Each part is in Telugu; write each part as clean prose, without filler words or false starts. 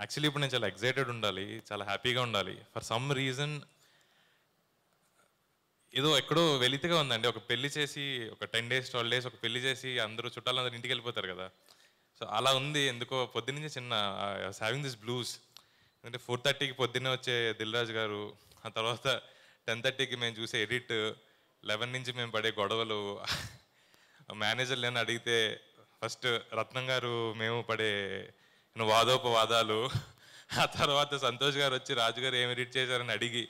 యాక్చువల్లీ ఇప్పుడు నేను చాలా ఎక్సైటెడ్ ఉండాలి, చాలా హ్యాపీగా ఉండాలి. ఫర్ సమ్ రీజన్ ఏదో ఎక్కడో వెలితిగా ఉందండి. ఒక పెళ్లి చేసి ఒక 10 days 12 days ఒక పెళ్లి చేసి అందరూ చుట్టాలందరూ ఇంటికి వెళ్ళిపోతారు కదా. సో అలా ఉంది ఎందుకో. పొద్దున్నే చిన్న హ్యావింగ్ దిస్ బ్లూస్. అంటే 4:30కి పొద్దున్నే వచ్చే దిల్ రాజు గారు, ఆ తర్వాత 10:30కి మేము చూసే ఎడిట్, 11 నుంచి మేము పడే గొడవలు, మేనేజర్లు అని అడిగితే ఫస్ట్ రత్నం గారు మేము పడే వాదోపవాదాలు, ఆ తర్వాత సంతోష్ గారు వచ్చి రాజు గారు ఏం ఎడిట్ చేశారని అడిగి,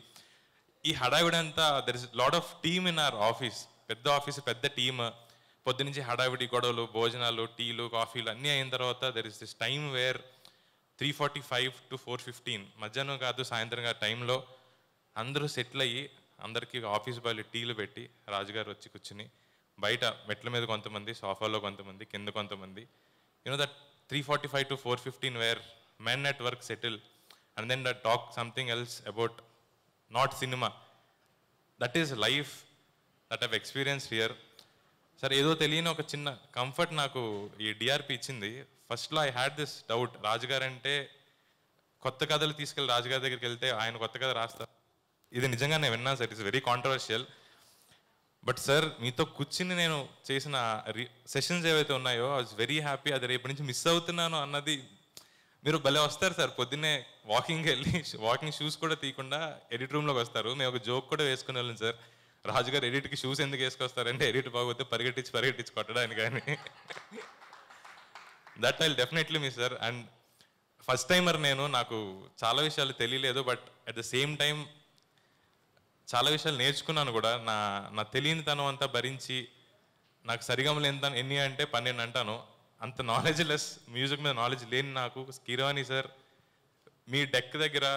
ఈ హడావిడి అంతా there is lot of team in our office. పెద్ద ఆఫీస్, పెద్ద టీమ్. పొద్దునుంచి హడావిడి, గొడవలు, భోజనాలు, టీలు, కాఫీలు అన్నీ అయిన తర్వాత there is this time where 3:45 to 4:15 మధ్యాహ్నం కాదు సాయంత్రం కాదు టైంలో అందరూ సెటిల్ అయ్యి అందరికీ ఆఫీస్ బాయ్లు టీలు పెట్టి రాజుగారు వచ్చి కూర్చుని బయట మెట్ల మీద కొంతమంది, సోఫాలో కొంతమంది, కింద కొంతమంది, you know that 3:45 to 4:15 where men at work settle and then that talk something else about not cinema. That is life that have experienced here. సరే ఏదో తెలియని ఒక చిన్న కంఫర్ట్ నాకు ఈ డిఆర్పి ఇచ్చింది. ఫస్ట్లో ఐ హ్యాడ్ దిస్ డౌట్, రాజుగారు అంటే కొత్త కథలు తీసుకెళ్ళి రాజుగారి దగ్గరికి వెళ్తే ఆయన కొత్త కథ రాస్తారు. ఇది నిజంగా నేను విన్నాను sir, it's very controversial. But sir మీతో కూర్చుని నేను చేసిన సెషన్స్ ఏవైతే ఉన్నాయో ఐ వాజ్ వెరీ హ్యాపీ. అది రేపటి నుంచి మిస్ అవుతున్నాను అన్నది. మీరు భలే వస్తారు సార్, పొద్దున్నే వాకింగ్కి వెళ్ళి వాకింగ్ షూస్ కూడా తీయకుండా ఎడిట్ రూమ్లోకి వస్తారు. మేము ఒక జోక్ కూడా వేసుకుని వెళ్ళాం సార్, రాజుగారు ఎడిట్కి షూస్ ఎందుకు వేసుకొస్తారంటే ఎడిట్ బాగోతే పరిగెట్టించి కొట్టడానికి. కానీ that I will definitely miss sir. And first timer నేను, నాకు చాలా విషయాలు తెలియలేదు. But at the same time చాలా విషయాలు నేర్చుకున్నాను కూడా. నా తెలియని తనం అంతా భరించి, నాకు సరిగమలు ఎన్ని అంటే 12 అంటాను. అంత నాలెడ్జ్ లెస్, మ్యూజిక్ మీద నాలెడ్జ్ లేని నాకు కీరవాణి సార్ మీ డెక్ దగ్గర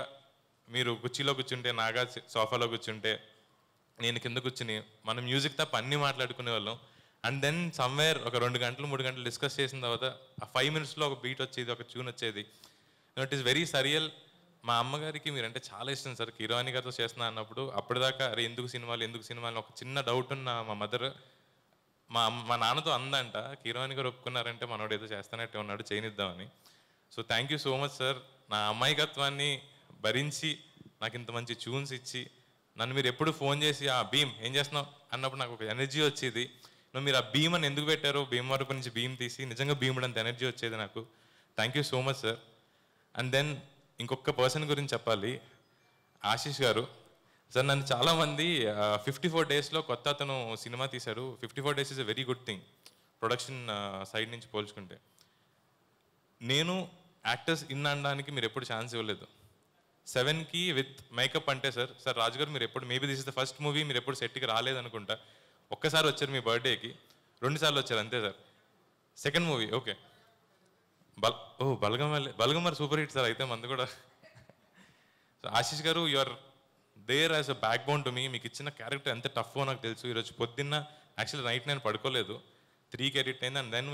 మీరు కుర్చీలో కూర్చుంటే, నాగా సోఫాలో కూర్చుంటే, నేను కింద కూర్చుని మనం మ్యూజిక్ తప్ప అన్నీ మాట్లాడుకునే వాళ్ళం. అండ్ దెన్ సమ్వేర్ ఒక 2 గంటలు 3 గంటలు డిస్కస్ చేసిన తర్వాత ఆ 5 minutesలో ఒక బీట్ వచ్చేది, ఒక ట్యూన్ వచ్చేది. It is very surreal. మా అమ్మగారికి మీరంటే చాలా ఇష్టం సార్. కీరవాణి గారితో చేస్తున్నా అన్నప్పుడు అప్పటిదాకా అరే ఎందుకు సినిమాలు ఒక చిన్న డౌట్ ఉన్న మా మదర్ మా నాన్నతో అందంట, కీరవాణి గారు ఒప్పుకున్నారంటే మనోడు ఏదో చేస్తానట్టే ఉన్నాడు, చేయనిద్దామని. So thank you so much sir. నా అమాయకత్వాన్ని భరించి నాకు ఇంత మంచి ట్యూన్స్ ఇచ్చి, నన్ను మీరు ఎప్పుడు ఫోన్ చేసి ఆ భీమ్ ఏం చేస్తున్నావు అన్నప్పుడు నాకు ఒక ఎనర్జీ వచ్చేది. మీరు ఆ భీమ్ అని ఎందుకు పెట్టారో, భీమ్ వరకు నుంచి భీమ్ తీసి నిజంగా భీముడు అంత ఎనర్జీ వచ్చేది నాకు. Thank you so much sir. And then ఇంకొక పర్సన్ గురించి చెప్పాలి, ఆశీష్ గారు సార్. నన్ను చాలామంది 54 daysలో కొత్త అతను సినిమా తీశారు. 54 days is a very good thing production side నుంచి పోల్చుకుంటే. నేను యాక్టర్స్ అనడానికి మీరు ఎప్పుడు ఛాన్స్ ఇవ్వలేదు. 7కి విత్ మేకప్ అంటే సార్ రాజుగారు మీరు ఎప్పుడు, maybe this is the first movie మీరు ఎప్పుడు సెట్కి రాలేదనుకుంటా. ఒక్కసారి వచ్చారు మీ బర్త్డేకి, 2 సార్లు వచ్చారు అంతే సార్. సెకండ్ మూవీ ఓకే బలగమర్ సూపర్ హిట్ సార్. అయితే మంది కూడా. సో ఆశీష్ గారు you are there as a backbone to me. మీకు ఇచ్చిన క్యారెక్టర్ ఎంత టఫ్గా నాకు తెలుసు. ఈరోజు పొద్దున్న యాక్చువల్లీ నైట్ నేను పడుకోలేదు, 3కి ఎడిట్ అయింది. అండ్ దెన్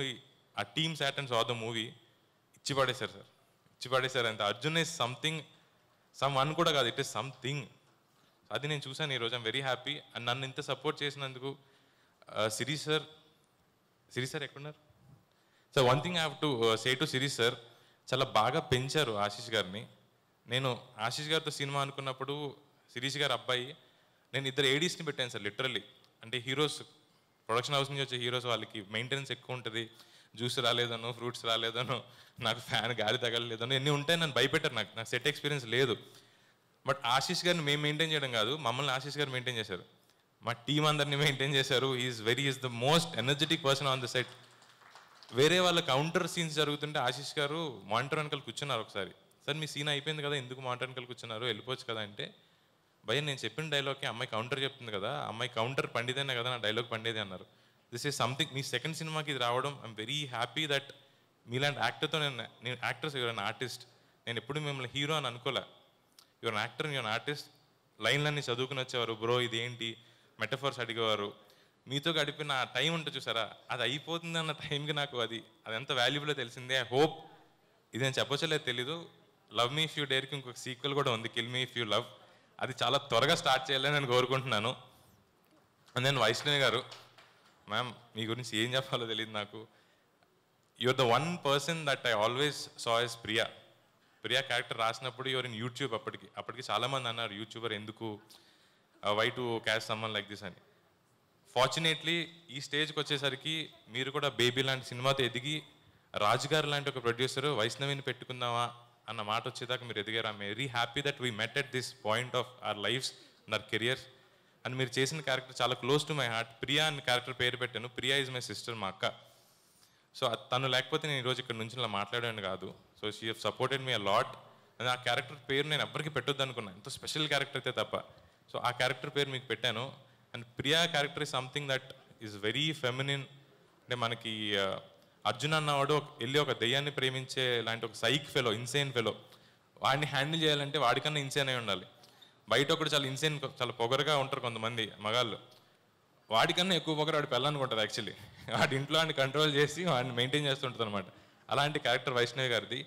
ఆ team sat and saw the movie. ఇచ్చి పడేశారు అంతే. Arjun is something, someone కూడా కాదు, ఇట్ ఈస్ సంథింగ్. అది నేను చూశాను ఈరోజు. I'm very happy. అండ్ నన్ను ఇంత సపోర్ట్ చేసినందుకు సిరీస్ సార్ ఎక్కడున్నారు sir? One thing I have to say to series sir, చాలా బాగా పెంచారు ఆశీష్ గారిని. నేను ఆశీష్ గారితో సినిమా అనుకున్నప్పుడు శిరీష్ గారు అబ్బాయి, నేను 2 ADsని పెట్టాను సార్ లిటరల్లీ. అంటే హీరోస్, ప్రొడక్షన్ హౌస్ నుంచి వచ్చే హీరోస్ వాళ్ళకి మెయింటెనెన్స్ ఎక్కువ ఉంటుంది. జ్యూస్ రాలేదనో, ఫ్రూట్స్ రాలేదనో, నాకు ఫ్యాన్ గాలి తగలలేదనో ఎన్ని ఉంటాయి. నన్ను భయపెట్టారు. నాకు సెట్ ఎక్స్పీరియన్స్ లేదు. బట్ ఆశీష్ గారిని మేము మెయింటైన్ చేయడం కాదు, మమ్మల్ని ఆశీష్ గారు మెయింటైన్ చేశారు. మా టీం అందరినీ మెయింటైన్ చేశారు. Is the most energetic person on the set. వేరే వాళ్ళ కౌంటర్ సీన్స్ జరుగుతుంటే ఆశీష్ గారు మానిటర్ వెనకాల కూర్చున్నారు. ఒకసారి సార్ మీ సీన్ అయిపోయింది కదా, ఎందుకు మానిటర్ వెనకాల కూర్చున్నారు, వెళ్ళిపోవచ్చు కదా అంటే, భయ్య నేను చెప్పిన డైలాగ్కి అమ్మాయి కౌంటర్ చెప్తుంది కదా, అమ్మాయి కౌంటర్ పండితేనే కదా నా డైలాగ్ పండేది అన్నారు. This is something. Me second సినిమాకి ఇది రావడం ఐఎమ్ వెరీ హ్యాపీ దట్ మీలాంటి యాక్టర్తో నేను యాక్టర్స్, యువర్ అన్ ఆర్టిస్ట్. నేను ఎప్పుడు మిమ్మల్ని హీరో అని అనుకోలే. Your an actor, your an artist. లైన్లన్నీ చదువుకుని వచ్చేవారు. బ్రో ఇదేంటి మెటఫర్స్ అడిగేవారు. మీతో గడిపిన ఆ టైం ఉంటుంది చూసారా, అది అయిపోతుంది అన్న టైంకి నాకు అది ఎంత వాల్యుబుల్లో తెలిసిందే. ఐ హోప్, ఇది నేను చెప్పొచ్చలేదు తెలీదు, లవ్ మీ ఇఫ్ యూ డేర్కి ఇంకొక సీక్వెల్ కూడా ఉంది, kill me if you love. అది చాలా త్వరగా స్టార్ట్ చేయాలని నేను కోరుకుంటున్నాను. అండ్ నేను వైష్ణవి గారు, మ్యామ్ మీ గురించి ఏం చెప్పాలో తెలియదు నాకు. You're the one person that I always saw as Priya. Priya character రాసినప్పుడు యువర్ ఇన్ యూట్యూబ్. అప్పటికి చాలామంది అన్నారు యూట్యూబర్ ఎందుకు, why to cast someone like this అని. ఫార్చునేట్లీ ఈ స్టేజ్కి వచ్చేసరికి మీరు కూడా బేబీ లాంటి సినిమాతో ఎదిగి రాజుగారు లాంటి ఒక ప్రొడ్యూసర్ వైష్ణవిని పెట్టుకుందామా అన్న మాట వచ్చేదాకా మీరు ఎదిగారు. I'm very happy that we met at this point of our lives and our careers. And మీరు చేసిన క్యారెక్టర్ చాలా close to my heart. Priya అని క్యారెక్టర్ పేరు పెట్టాను. ప్రియా ఈజ్ మై సిస్టర్, మా అక్క. సో తను లేకపోతే నేను ఈరోజు ఇక్కడ నుంచి ఇలా మాట్లాడాను కాదు. So she have supported me a lot. And ఆ క్యారెక్టర్ పేరు నేను ఎవ్వరికి పెట్టొద్దు అనుకున్నాను, ఎంతో స్పెషల్ క్యారెక్టర్ అయితే తప్ప. సో ఆ క్యారెక్టర్ పేరు మీకు పెట్టాను. And Priya character is something that is very feminine. అంటే మనకి అర్జున్ అన్నవాడు వెళ్ళి ఒక దెయ్యాన్ని ప్రేమించే లాంటి ఒక సైక్ ఫెలో, ఇన్సేన్ ఫెలో. వాడిని హ్యాండిల్ చేయాలంటే వాడికన్నా ఇన్సేన్ అయి ఉండాలి. బయట ఒకటి చాలా ఇన్సేన్, చాలా పొగరుగా ఉంటారు కొంతమంది మగాళ్ళు. వాడికన్నా ఎక్కువ పొగరు వాడి పెళ్ళానుకుంటుంది యాక్చువల్లీ. వాడి ఇంట్లో వాడిని కంట్రోల్ చేసి వాడిని మెయింటైన్ చేస్తుంటుంది అనమాట. అలాంటి క్యారెక్టర్ వైష్ణవి గారిది.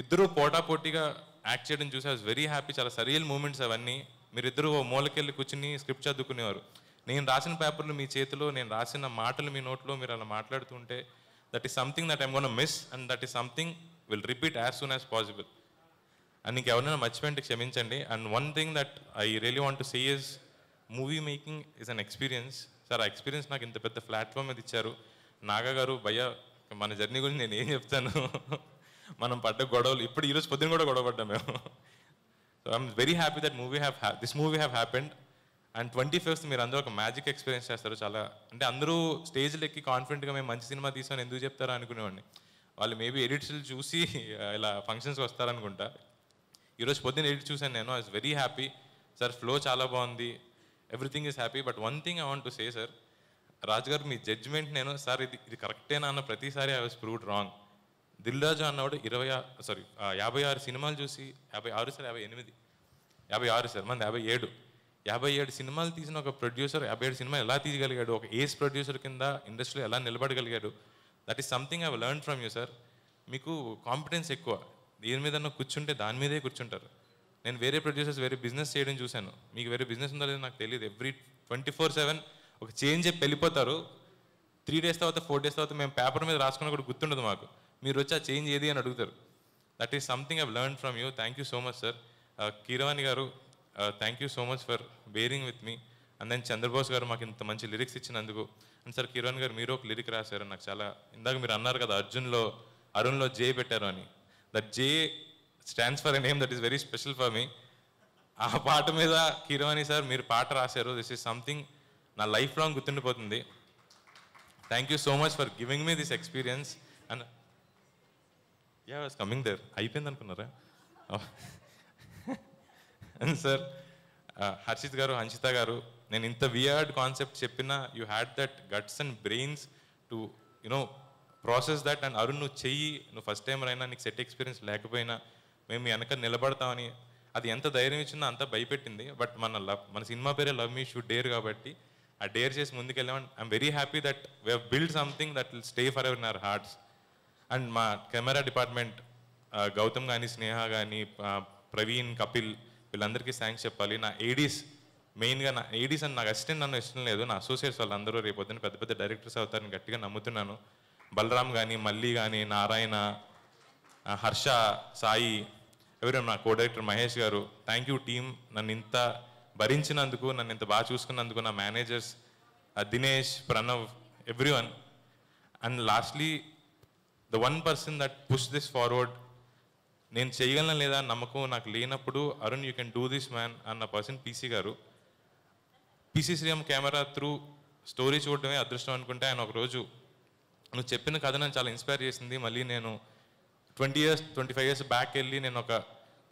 ఇద్దరు పోటాపోటీగా యాక్ట్ చేయడం చూసి ఐ వాజ్ వెరీ హ్యాపీ. చాలా సరియల్ మూమెంట్స్ అవన్నీ. మీరిద్దరూ మూలకెళ్ళి కూర్చుని స్క్రిప్ట్ చదువుకునేవారు. నేను రాసిన పేపర్లు మీ చేతిలో, నేను రాసిన మాటలు మీ నోట్లో, మీరు అలా మాట్లాడుతుంటే that is something that I'm gonna miss and that is something will repeat as soon as possible. And నీకు ఎవరైనా మర్చిపోయింటే క్షమించండి. And one thing that I really want to say is movie making is an experience. Sir ఆ ఎక్స్పీరియన్స్ నాకు ఇంత పెద్ద ప్లాట్ఫామ్ మీద ఇచ్చారు. నాగా గారు, భయ్య, మన జర్నీ గురించి నేను ఏం చెప్తాను. మనం పడ్డ గొడవలు, ఇప్పుడు ఈరోజు పొద్దున్న కూడా గొడవ పడ్డాం మేము. So I'm very happy that this movie have happened. And 25th మీరు అందరూ ఒక మ్యాజిక్ ఎక్స్పీరియన్స్ చేస్తారు. చాలా అంటే అందరూ స్టేజ్లు ఎక్కి కాన్ఫిడెంట్గా మేము మంచి సినిమా తీసామని ఎందుకు చెప్తారా అనుకునేవాడిని. వాళ్ళు మేబీ ఎడిట్స్లు చూసి ఇలా ఫంక్షన్స్కి వస్తారనుకుంటా. ఈరోజు పొద్దున్న ఎడిట్ చూసాను నేను. I was very happy. Sir flow చాలా బాగుంది, everything is happy. But one thing I want to say sir, Raju garu మీ జడ్జ్మెంట్ నేను సార్ ఇది కరెక్టేనా అన్న ప్రతిసారి I was proved wrong. Dil Raju అన్నవాడు 56 సినిమాలు చూసి 56 సార్ 58 సార్ మంది 57 సినిమాలు తీసిన ఒక ప్రొడ్యూసర్ 57 సినిమాలు ఎలా తీయగలిగాడు, ఒక ఏస్ ప్రొడ్యూసర్ కింద ఇండస్ట్రీలో ఎలా నిలబడగలిగాడు. That is something I learn from you sir. మీకు కాన్ఫిడెన్స్ ఎక్కువ. దేని మీద కూర్చుంటే దాని మీదే కూర్చుంటారు. నేను వేరే ప్రొడ్యూసర్స్ వేరే బిజినెస్ చేయడం చూశాను. మీకు వేరే బిజినెస్ ఉందో లేదో నాకు తెలియదు. ఎవ్రీ 24/7 ఒక చేంజ్ చెప్పి వెళ్ళిపోతారు. 3 days తర్వాత 4 days తర్వాత మేము పేపర్ మీద రాసుకున్న కూడా గుర్తుండదు మాకు. మీరు వచ్చి ఆ చేంజ్ ఏది అని అడుగుతారు. That is something I learn from you. Thank you so much sir. Keeravani garu, thank you so much for bearing with me. And then Chandrabose garu మాకు ఇంత మంచి లిరిక్స్ ఇచ్చినందుకు. అండ్ సార్ కీరవాణి గారు మీరు ఒక లిరిక్ రాశారు. నాకు చాలా, ఇందాక మీరు అన్నారు కదా అరుణ్లో జే పెట్టారు అని. That J stands for a name that is very special for me. ఆ పాట మీద కీరవాణి సార్ మీరు పాట రాశారు. దిస్ ఈస్ సంథింగ్ నా లైఫ్ లాంగ్ గుర్తుండిపోతుంది. Thank you so much for giving me this experience. And you was coming there. అయిపోయింది అనుకున్నారా? అండ్ సార్ హర్షిత్ గారు, హన్షిత గారు, నేను ఇంత వియర్డ్ కాన్సెప్ట్ చెప్పినా you had that guts and brains to you know process that. And Arun నువ్వు చెయ్యి, నువ్వు ఫస్ట్ టైం అయినా నీకు సెట్ ఎక్స్పీరియన్స్ లేకపోయినా మేము వెనక నిలబడతామని అది ఎంత ధైర్యం ఇచ్చిందో అంత భయపెట్టింది. బట్ మన సినిమా పేరే లవ్ మీ షుడ్ డేర్ కాబట్టి ఆ డేర్ చేసి ముందుకెళ్ళాం. I'm very happy that we have build something that will stay forever in our hearts. And మా కెమెరా డిపార్ట్మెంట్ గౌతమ్ కానీ, స్నేహ కానీ, ప్రవీణ్, కపిల్, వీళ్ళందరికీ థ్యాంక్స్ చెప్పాలి. నా ఏడీస్ మెయిన్గా, నా ఏడీస్ అని నాకు అసిస్టెంట్ నన్ను ఇష్టం లేదు. నా అసోసియేట్స్ వాళ్ళందరూ రేపొద్దున పెద్ద పెద్ద డైరెక్టర్స్ అవుతారని గట్టిగా నమ్ముతున్నాను. బలరామ్ కానీ, మల్లి కానీ, నారాయణ, హర్ష, సాయి, ఎవరు, నా కో డైరెక్టర్ మహేష్ గారు. థ్యాంక్ యూ టీమ్, నన్ను ఇంత భరించినందుకు, నన్ను ఇంత బాగా చూసుకున్నందుకు. నా managers Dinesh, Pranav, everyone. And lastly the one person that push this forward, నేను చేయగలను లేదా నమ్మకం నాకు లేనప్పుడు Arun you can do this man అన్న person PC garu. PC Sriram camera through story చూడటమే అదృష్టం అనుకుంటే ఆయన ఒకరోజు నువ్వు చెప్పిన కథ నన్ను చాలా ఇన్స్పైర్ చేసింది. మళ్ళీ నేను 25 years బ్యాక్ వెళ్ళి నేను ఒక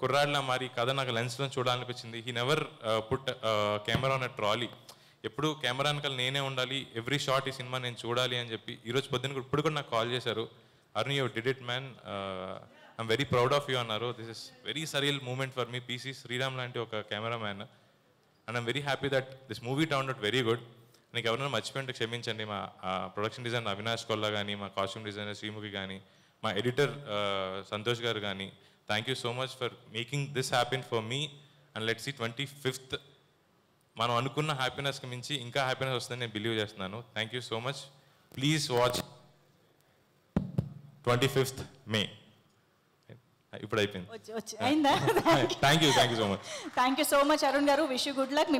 కుర్రాడిలా మారి కథ నాకు లెన్స్లో చూడాలనిపించింది. He never put camera on a trolley. ఎప్పుడు కెమెరా వెనకాల నేనే ఉండాలి, ఎవ్రీ షాట్ ఈ సినిమా నేను చూడాలి అని చెప్పి ఈరోజు పొద్దున్న ఇప్పుడు కూడా నాకు కాల్ చేశారు. Arun you did it man, I'm very proud of you అన్నారు. This is very surreal moment for me. PC Sriram లాంటి ఒక camera man. And I'm very happy that this movie turned out very good. నీకు ఎవరైనా మర్చిపోయింటే క్షమించండి. మా ప్రొడక్షన్ డిజైనర్ అవినాష్ కొల్లా కానీ, మా కాస్ట్యూమ్ డిజైనర్ శ్రీముఖి కానీ, మా ఎడిటర్ సంతోష్ గారు కానీ, thank you so much for making this happen for me. And let's see 25th మనం అనుకున్న హ్యాపీనెస్కి మించి ఇంకా హ్యాపీనెస్ వస్తుందని నేను బిలీవ్ చేస్తున్నాను. Thank you so much. Please watch 25th May. ఇప్పుడు అయిపోయింది. అయిందా? Thank you so much. Thank you so much Arun garu. Wish you good luck.